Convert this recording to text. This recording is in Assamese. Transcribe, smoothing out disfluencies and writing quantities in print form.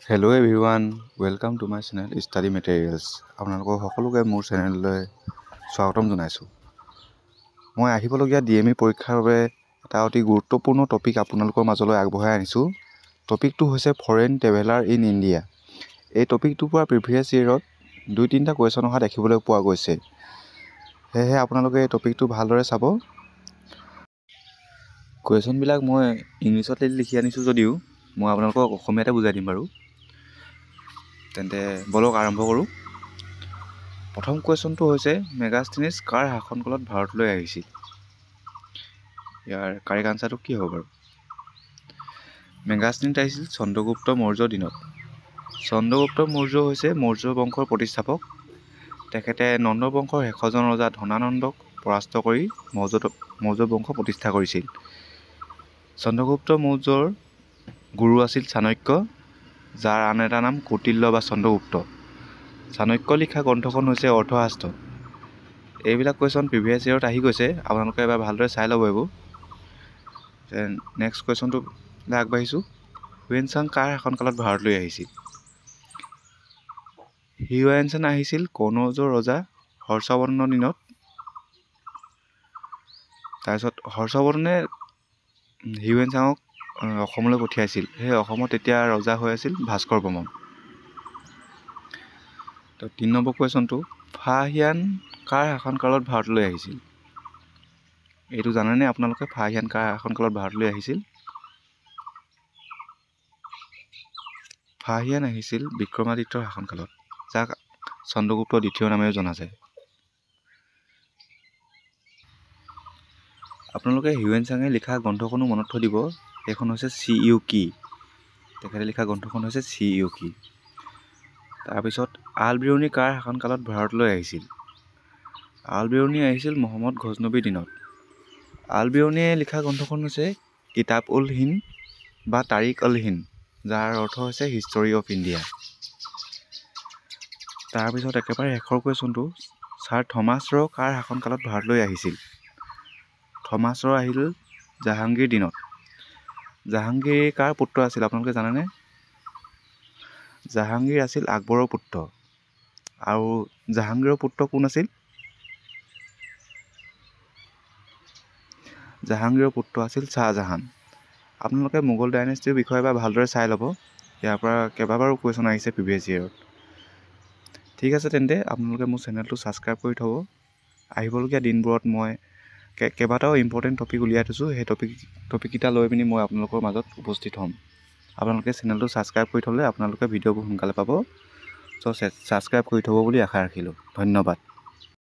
Hello' everyone, welcome to my channel study materials. আপোনালোকক সকলোকে মোৰ চেনেললৈ স্বাগতম জনাইছোঁ। মই আহিবলগীয়া DME পৰীক্ষাৰ বাবে এটা অতি গুৰুত্বপূৰ্ণ টপিক আপোনালোকৰ মাজলৈ আগবঢ়াই আনিছোঁ। টপিকটো হৈছে ফৰেইন ট্ৰেভেলাৰ ইন ইণ্ডিয়া। এই টপিকটোৰ পৰা প্ৰিভিয়াছ ইয়েৰত 2-3টা কুৱেশ্যন অহা দেখিবলৈ পোৱা গৈছে। সেয়েহে আপোনালোকে এই টপিকটো ভালদৰে চাব। কুৱেশ্যনবিলাক মই ইংলিছত লিখি আনিছোঁ যদিও মই আপোনালোকক অসমীয়াতে বুজাই দিম বাৰু। তেন্তে বলক আৰম্ভ কৰোঁ। প্ৰথম কুৱেশ্যনটো হৈছে মেগাস্থেনিছ কাৰ শাসনকালত ভাৰতলৈ আহিছিল? ইয়াৰ কাৰেক্ট আনচাৰটো কি হ'ব বাৰু? মেগাস্থেনিছ আহিছিল চন্দ্ৰগুপ্ত মৌৰ্যৰ দিনত। চন্দ্ৰগুপ্ত মৌৰ্য হৈছে মৌৰ্য বংশৰ প্ৰতিষ্ঠাপক। তেখেতে নন্দ বংশৰ শেষজন ৰজা ধনানন্দক পৰাস্ত কৰি মৌৰ্য বংশ প্ৰতিষ্ঠা কৰিছিল। চন্দ্ৰগুপ্ত মৌৰ্যৰ গুৰু আছিল চাণক্য, যাৰ আন এটা নাম কৌটিল্য বা চন্দ্ৰগুপ্ত। চাণক্য লিখা গ্ৰন্থখন হৈছে অৰ্থশাস্ত্ৰ। এইবিলাক কুৱেশ্যন প্ৰিভিয়াছ ইয়েৰত আহি গৈছে, আপোনালোকে এবাৰ ভালদৰে চাই ল'ব এইবোৰ। নেক্সট কুৱেশ্যনটোলৈ আগবাঢ়িছোঁ। হিউৱেন চাং কাৰ শাসনকালত ভাৰতলৈ আহিছিল? হিউৱেন চাং আহিছিল কনৌজৰ ৰজা হৰ্ষবৰ্ধনৰ দিনত। তাৰপিছত হৰ্ষবৰ্ধনে হিউৱেন চাঙক অসমলৈ পঠিয়াইছিল। সেই অসমত তেতিয়া ৰজা হৈ আছিল ভাস্কৰ বৰ্মন। তো 3 নম্বৰ কুৱেশ্যনটো, ফাহিয়ান কাৰ শাসনকালত ভাৰতলৈ আহিছিল? এইটো জানেনে আপোনালোকে ফাহিয়ান কাৰ শাসনকালত ভাৰতলৈ আহিছিল? ফাহিয়ান আহিছিল বিক্ৰমাদিত্যৰ শাসনকালত, যাক চন্দ্ৰগুপ্ত দ্বিতীয় নামেৰে জনা যায়। আপোনালোকে হিউৱেন চাঙে লিখা গ্ৰন্থখনো মনত থৈ দিব। সেইখন হৈছে চি.ইউ.কি। তেখেতে লিখা গ্ৰন্থখন হৈছে চি.ইউ.কি। তাৰপিছত আল-বিৰুনি কাৰ শাসনকালত ভাৰতলৈ আহিছিল? আল-বিৰুনি আহিছিল মহম্মদ গজনবীৰ দিনত। আল-বিৰুনিয়ে লিখা গ্ৰন্থখন হৈছে কিতাব-উল-হিন্দ বা তাৰিখ-উল-হিন্দ, যাৰ অৰ্থ হৈছে হিষ্টৰী অফ ইণ্ডিয়া। তাৰপিছত একেবাৰে শেষৰ কুৱেশ্যনটো, ছাৰ থমাছ ৰ কাৰ শাসনকালত ভাৰতলৈ আহিছিল? থমাছ ৰ আহিল জাহাংগীৰ দিনত। জাহাংগীৰ কাৰ পুত্ৰ আছিল আপোনালোকে জানেনে? জাহাংগীৰ আছিল আকবৰৰ পুত্ৰ। আৰু জাহাংগীৰৰ পুত্ৰ কোন আছিল? জাহাংগীৰৰ পুত্ৰ আছিল শ্বাহজাহান। আপোনালোকে মোগল ডাইনেষ্টিৰ বিষয়ে এবাৰ ভালদৰে চাই ল'ব। ইয়াৰ পৰা কেইবাবাৰো কুৱেশ্যন আহিছে প্ৰিভিয়াছ ইয়েৰত। ঠিক আছে, তেন্তে আপোনালোকে মোৰ চেনেলটো ছাবস্ক্ৰাইব কৰি থ'ব। আহিবলগীয়া দিনবোৰত মই কেইবাটাও ইম্পৰ্টেণ্ট টপিক উলিয়াই থৈছোঁ। সেই টপিককেইটা লৈ পিনি মই আপোনালোকৰ মাজত উপস্থিত হ'ম। আপোনালোকে চেনেলটো ছাবস্ক্ৰাইব কৰি থ'লে আপোনালোকে ভিডিঅ'বোৰ সোনকালে পাব। চ' ছাবস্ক্ৰাইব কৰি থ'ব বুলি আশা ৰাখিলোঁ। ধন্যবাদ।